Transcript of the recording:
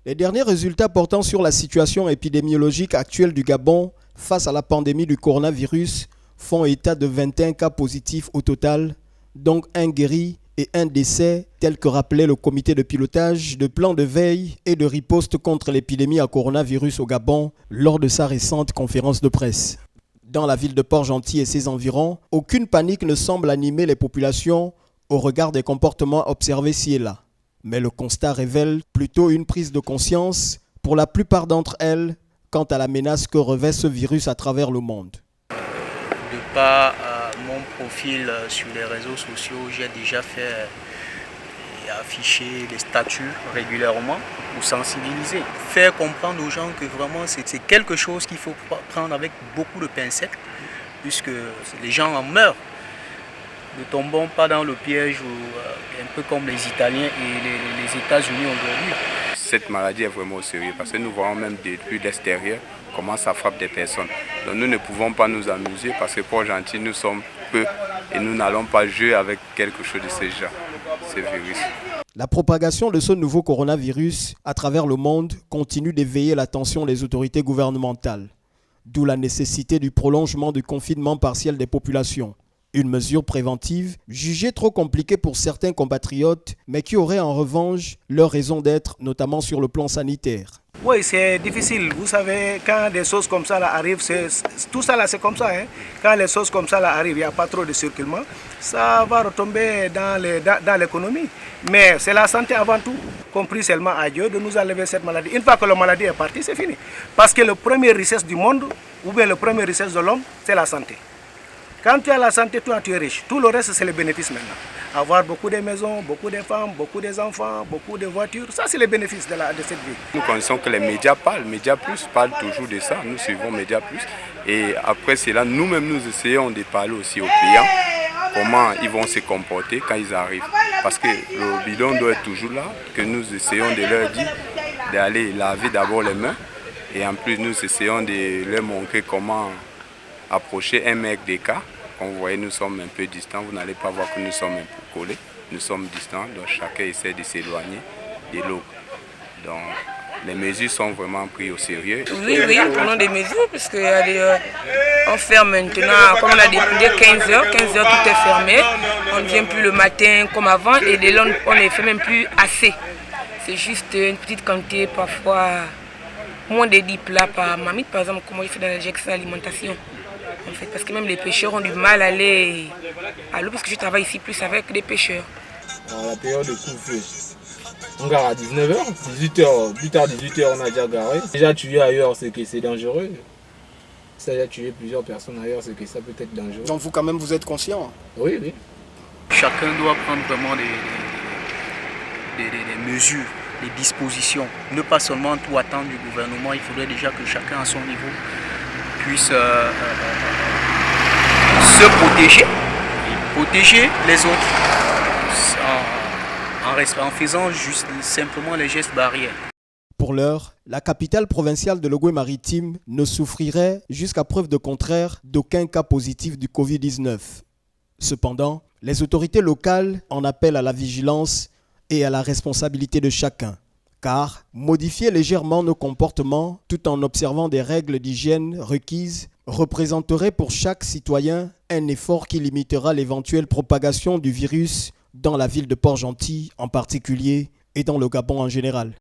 Les derniers résultats portant sur la situation épidémiologique actuelle du Gabon face à la pandémie du coronavirus font état de 21 cas positifs au total, donc un guéri et un décès, tel que rappelait le comité de pilotage de plan de veille et de riposte contre l'épidémie à coronavirus au Gabon lors de sa récente conférence de presse. Dans la ville de Port-Gentil et ses environs, aucune panique ne semble animer les populations au regard des comportements observés ci et là. Mais le constat révèle plutôt une prise de conscience pour la plupart d'entre elles quant à la menace que revêt ce virus à travers le monde. De par mon profil sur les réseaux sociaux, j'ai déjà fait et affiché des statuts régulièrement pour sensibiliser. Faire comprendre aux gens que vraiment c'est quelque chose qu'il faut prendre avec beaucoup de pincettes, puisque les gens en meurent. Ne tombons pas dans le piège un peu comme les Italiens et les États-Unis aujourd'hui. Cette maladie est vraiment au sérieux parce que nous voyons même depuis l'extérieur comment ça frappe des personnes. Donc nous ne pouvons pas nous amuser parce que Port-Gentil, nous sommes peu et nous n'allons pas jouer avec quelque chose de ce genre, ce virus. La propagation de ce nouveau coronavirus à travers le monde continue d'éveiller l'attention des autorités gouvernementales, d'où la nécessité du prolongement du confinement partiel des populations. Une mesure préventive jugée trop compliquée pour certains compatriotes, mais qui aurait en revanche leur raison d'être, notamment sur le plan sanitaire. Oui, c'est difficile. Vous savez, quand des choses comme ça là, arrivent, tout ça là, c'est comme ça. Hein. Quand les choses comme ça là, arrivent, il n'y a pas trop de circulement, ça va retomber dans l'économie. Mais c'est la santé avant tout. Compris seulement à Dieu de nous enlever cette maladie. Une fois que la maladie est partie, c'est fini. Parce que le premier richesse du monde, ou bien le premier richesse de l'homme, c'est la santé. Quand tu as la santé, toi tu es riche. Tout le reste, c'est les bénéfices maintenant. Avoir beaucoup de maisons, beaucoup de femmes, beaucoup d'enfants, beaucoup de voitures, ça c'est les bénéfices de cette vie. Nous connaissons que les médias parlent. Médias Plus parlent toujours de ça. Nous suivons Médias Plus. Et après cela, nous-mêmes, nous essayons de parler aussi aux clients. Comment ils vont se comporter quand ils arrivent. Parce que le bidon doit être toujours là, que nous essayons de leur dire d'aller laver d'abord les mains. Et en plus, nous essayons de leur montrer comment approcher un mec des cas. Comme vous voyez, nous sommes un peu distants. Vous n'allez pas voir que nous sommes un peu collés. Nous sommes distants, donc chacun essaie de s'éloigner de l'autre. Donc les mesures sont vraiment prises au sérieux. Oui, nous prenons des mesures puisque on ferme maintenant, comme on a dit, dès 15h, tout est fermé. On ne vient plus le matin comme avant et dès là, on ne fait même plus assez. C'est juste une petite quantité, parfois moins de 10 plats par mamite, par exemple, comme on fait dans l'injection alimentation. En fait, parce que même les pêcheurs ont du mal à aller à l'eau, parce que je travaille ici plus avec des pêcheurs. Dans la période de couvre-feu, on gare à 19h, 18h, plus tard 18h on a déjà garé. Déjà tuer ailleurs, c'est que c'est dangereux. Ça a tué plusieurs personnes ailleurs, c'est que ça peut être dangereux. Donc vous quand même vous êtes conscient? Oui, oui. Chacun doit prendre vraiment des mesures, des dispositions. Ne pas seulement tout attendre du gouvernement, il faudrait déjà que chacun à son niveau puisse se protéger et protéger les autres en faisant juste simplement les gestes barrières. Pour l'heure, la capitale provinciale de l'Ogooué-Maritime ne souffrirait, jusqu'à preuve de contraire, d'aucun cas positif du Covid-19. Cependant, les autorités locales en appellent à la vigilance et à la responsabilité de chacun. Car modifier légèrement nos comportements tout en observant des règles d'hygiène requises représenterait pour chaque citoyen un effort qui limitera l'éventuelle propagation du virus dans la ville de Port-Gentil en particulier et dans le Gabon en général.